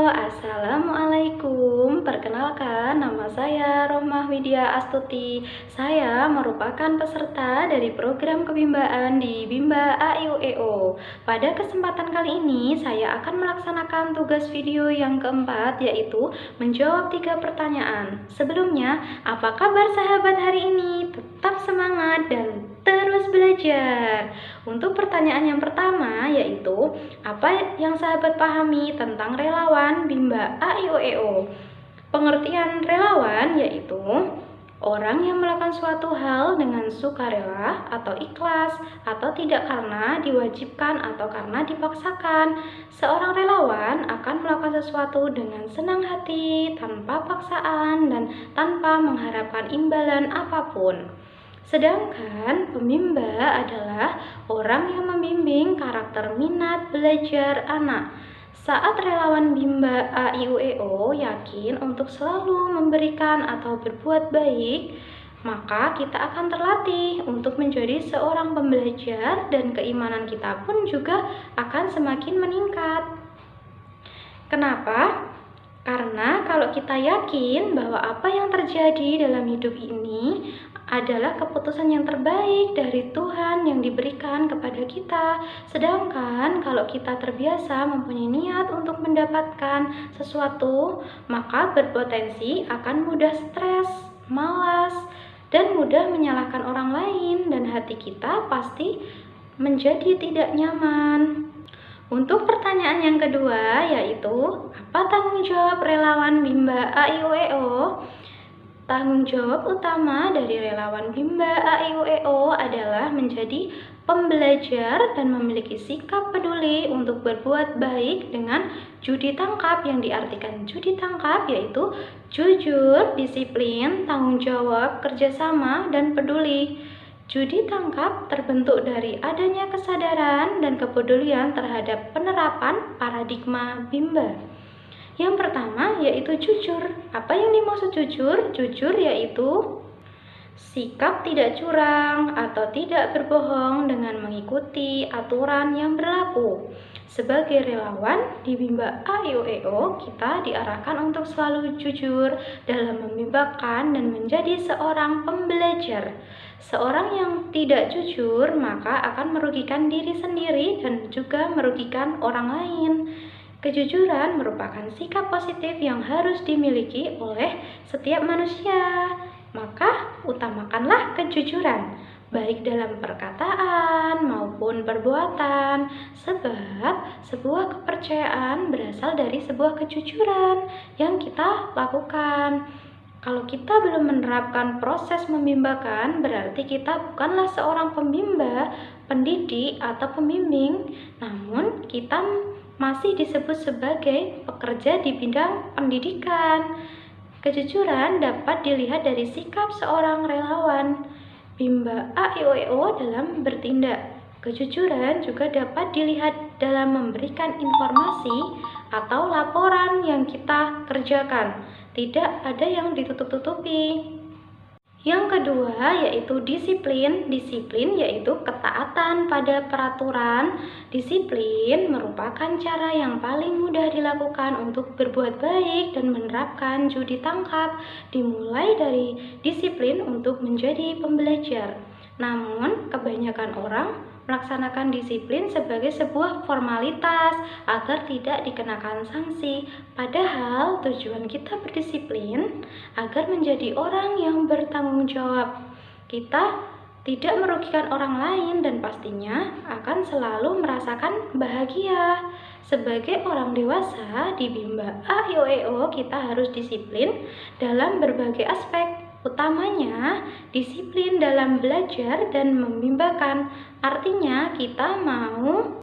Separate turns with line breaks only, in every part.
Assalamualaikum. Perkenalkan, nama saya Rohmah Widya Astuti. Saya merupakan peserta dari program kebimbaan di Bimba AIUEO. Pada kesempatan kali ini, saya akan melaksanakan tugas video yang keempat, yaitu menjawab 3 pertanyaan. Sebelumnya, apa kabar sahabat hari ini? Tetap semangat dan terus belajar. Untuk pertanyaan yang pertama, yaitu apa yang sahabat pahami tentang relawan Bimba AIUEO? Pengertian relawan yaitu orang yang melakukan suatu hal dengan sukarela atau ikhlas atau tidak karena diwajibkan atau karena dipaksakan. Seorang relawan akan melakukan sesuatu dengan senang hati, tanpa paksaan dan tanpa mengharapkan imbalan apapun. Sedangkan pembimba adalah orang yang membimbing karakter minat belajar anak. Saat relawan Bimba AIUEO yakin untuk selalu memberikan atau berbuat baik, maka kita akan terlatih untuk menjadi seorang pembelajar dan keimanan kita pun juga akan semakin meningkat. Kenapa? Karena kalau kita yakin bahwa apa yang terjadi dalam hidup ini adalah keputusan yang terbaik dari Tuhan yang diberikan kepada kita. Sedangkan kalau kita terbiasa mempunyai niat untuk mendapatkan sesuatu, maka berpotensi akan mudah stres, malas, dan mudah menyalahkan orang lain, dan hati kita pasti menjadi tidak nyaman. Untuk pertanyaan yang kedua, yaitu apa tanggung jawab relawan Bimba AIUEO? Tanggung jawab utama dari relawan Bimba AIUEO adalah menjadi pembelajar dan memiliki sikap peduli untuk berbuat baik dengan judi tangkap. Yang diartikan judi tangkap yaitu jujur, disiplin, tanggung jawab, kerjasama, dan peduli. Judi tangkap terbentuk dari adanya kesadaran dan kepedulian terhadap penerapan paradigma Bimba. Yang pertama yaitu jujur. Apa yang dimaksud jujur? Jujur yaitu sikap tidak curang atau tidak berbohong dengan mengikuti aturan yang berlaku. Sebagai relawan di Bimba AIUEO, kita diarahkan untuk selalu jujur dalam membimbakan dan menjadi seorang pembelajar. Seorang yang tidak jujur maka akan merugikan diri sendiri dan juga merugikan orang lain. Kejujuran merupakan sikap positif yang harus dimiliki oleh setiap manusia. Maka utamakanlah kejujuran, baik dalam perkataan maupun perbuatan, sebab sebuah kepercayaan berasal dari sebuah kejujuran yang kita lakukan. Kalau kita belum menerapkan proses membimbakan, berarti kita bukanlah seorang pembimba, pendidik, atau pembimbing, namun kita masih disebut sebagai pekerja di bidang pendidikan. Kejujuran dapat dilihat dari sikap seorang relawan Bimba AIUEO dalam bertindak. Kejujuran juga dapat dilihat dalam memberikan informasi atau laporan yang kita kerjakan. Tidak ada yang ditutup-tutupi. Yang kedua yaitu disiplin. Disiplin yaitu ketaatan pada peraturan. Disiplin merupakan cara yang paling mudah dilakukan untuk berbuat baik dan menerapkan judi tangkap. Dimulai dari disiplin untuk menjadi pembelajar. Namun kebanyakan orang melaksanakan disiplin sebagai sebuah formalitas agar tidak dikenakan sanksi. Padahal tujuan kita berdisiplin agar menjadi orang yang bertanggung jawab. Kita tidak merugikan orang lain dan pastinya akan selalu merasakan bahagia. Sebagai orang dewasa di Bimba AIUEO, kita harus disiplin dalam berbagai aspek. Utamanya disiplin dalam belajar dan membimbakan. Artinya kita mau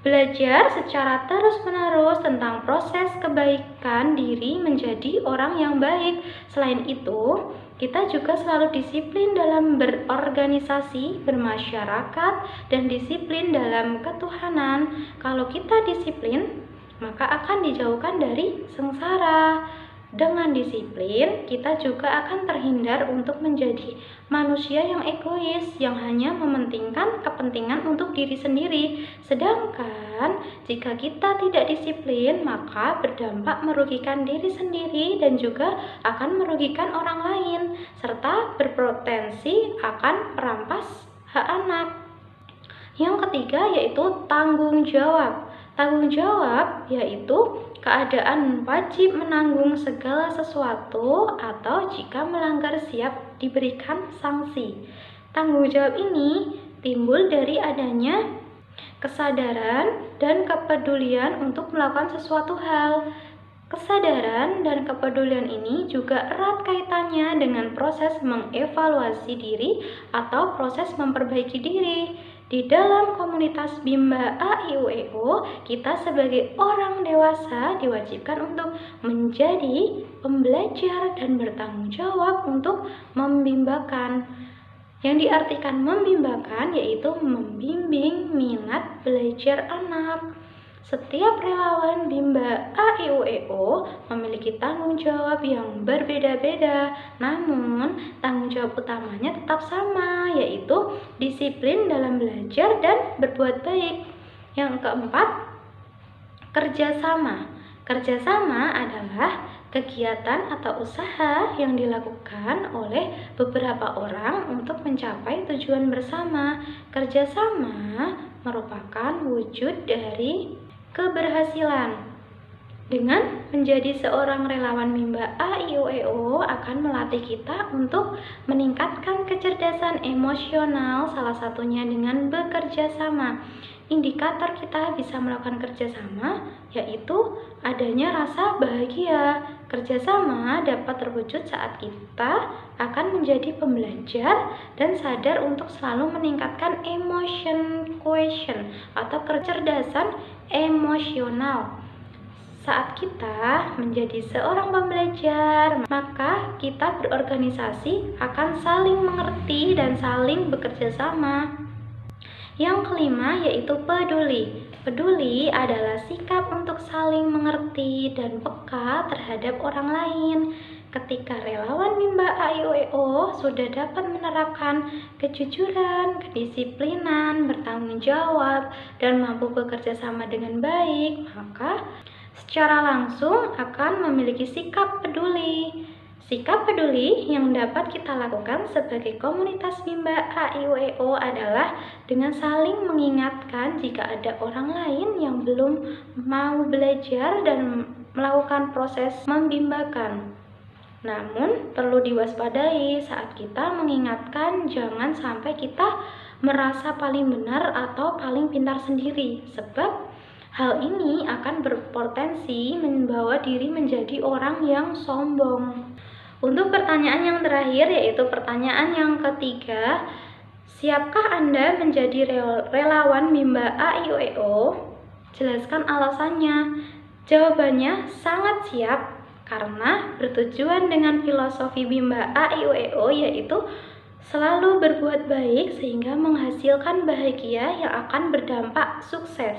belajar secara terus-menerus tentang proses kebaikan diri menjadi orang yang baik. Selain itu, kita juga selalu disiplin dalam berorganisasi, bermasyarakat, dan disiplin dalam ketuhanan. Kalau kita disiplin, maka akan dijauhkan dari sengsara. Dengan disiplin, kita juga akan terhindar untuk menjadi manusia yang egois, yang hanya mementingkan kepentingan untuk diri sendiri. Sedangkan, jika kita tidak disiplin, maka berdampak merugikan diri sendiri dan juga akan merugikan orang lain, serta berpotensi akan merampas hak anak. Yang ketiga yaitu tanggung jawab. Tanggung jawab yaitu keadaan wajib menanggung segala sesuatu atau jika melanggar siap diberikan sanksi. Tanggung jawab ini timbul dari adanya kesadaran dan kepedulian untuk melakukan sesuatu hal. Kesadaran dan kepedulian ini juga erat kaitannya dengan proses mengevaluasi diri atau proses memperbaiki diri. Di dalam komunitas Bimba AIUEO, kita sebagai orang dewasa diwajibkan untuk menjadi pembelajar dan bertanggung jawab untuk membimbakan. Yang diartikan membimbakan yaitu membimbing minat belajar anak. Setiap relawan Bimba AIUEO memiliki tanggung jawab yang berbeda-beda, namun tanggung jawab utamanya tetap sama, yaitu disiplin dalam belajar dan berbuat baik. Yang keempat, kerjasama. Kerjasama adalah kegiatan atau usaha yang dilakukan oleh beberapa orang untuk mencapai tujuan bersama. Kerjasama merupakan wujud dari keberhasilan. Dengan menjadi seorang relawan Bimba AIUEO akan melatih kita untuk meningkatkan kecerdasan emosional, salah satunya dengan bekerja sama. Indikator kita bisa melakukan kerjasama yaitu adanya rasa bahagia. Kerjasama dapat terwujud saat kita akan menjadi pembelajar dan sadar untuk selalu meningkatkan emotion quotient atau kecerdasan emosional. Saat kita menjadi seorang pembelajar, maka kita berorganisasi akan saling mengerti dan saling bekerja sama. Yang kelima yaitu peduli. Peduli adalah sikap untuk saling mengerti dan peka terhadap orang lain. Ketika relawan Bimba AIUEO sudah dapat menerapkan kejujuran, kedisiplinan, bertanggung jawab, dan mampu bekerja sama dengan baik, maka secara langsung akan memiliki sikap peduli. Sikap peduli yang dapat kita lakukan sebagai komunitas Bimba AIUEO adalah dengan saling mengingatkan jika ada orang lain yang belum mau belajar dan melakukan proses membimbakan. Namun, perlu diwaspadai saat kita mengingatkan, jangan sampai kita merasa paling benar atau paling pintar sendiri, sebab hal ini akan berpotensi membawa diri menjadi orang yang sombong. Untuk pertanyaan yang terakhir, yaitu pertanyaan yang ketiga, siapkah Anda menjadi relawan Bimba AIUEO? Jelaskan alasannya. Jawabannya sangat siap, karena bertujuan dengan filosofi Bimba AIUEO yaitu selalu berbuat baik sehingga menghasilkan bahagia yang akan berdampak sukses.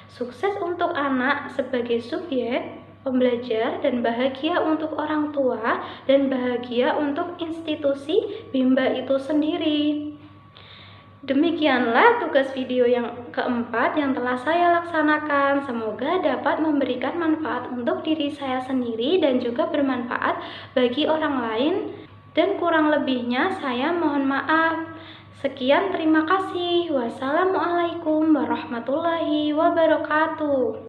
Sukses untuk anak sebagai subjek pembelajar dan bahagia untuk orang tua dan bahagia untuk institusi Bimba itu sendiri. Demikianlah tugas video yang keempat yang telah saya laksanakan. Semoga dapat memberikan manfaat untuk diri saya sendiri dan juga bermanfaat bagi orang lain. Dan kurang lebihnya saya mohon maaf. Sekian, terima kasih. Wassalamualaikum warahmatullahi wabarakatuh.